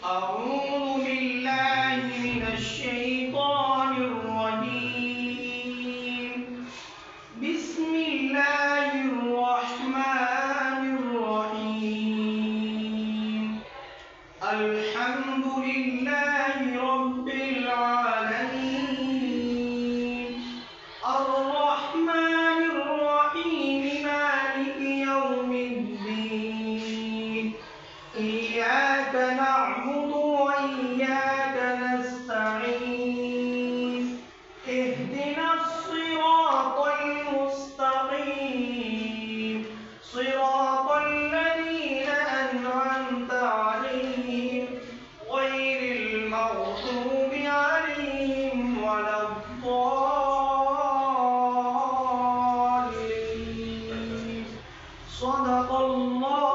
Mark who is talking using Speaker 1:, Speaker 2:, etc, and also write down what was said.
Speaker 1: أعوذ بالله من الشيطان الرجيم. بسم الله الرحمن الرحيم. الحمد لله رب العالمين. الرحمن الرحيم مالك يوم الدين. إياك نعبد وإياك نستعين. اهدنا الصراط المستقيم صراط الذين أنعمت عليهم غير المغضوب عليهم ولا الضالين. صدق الله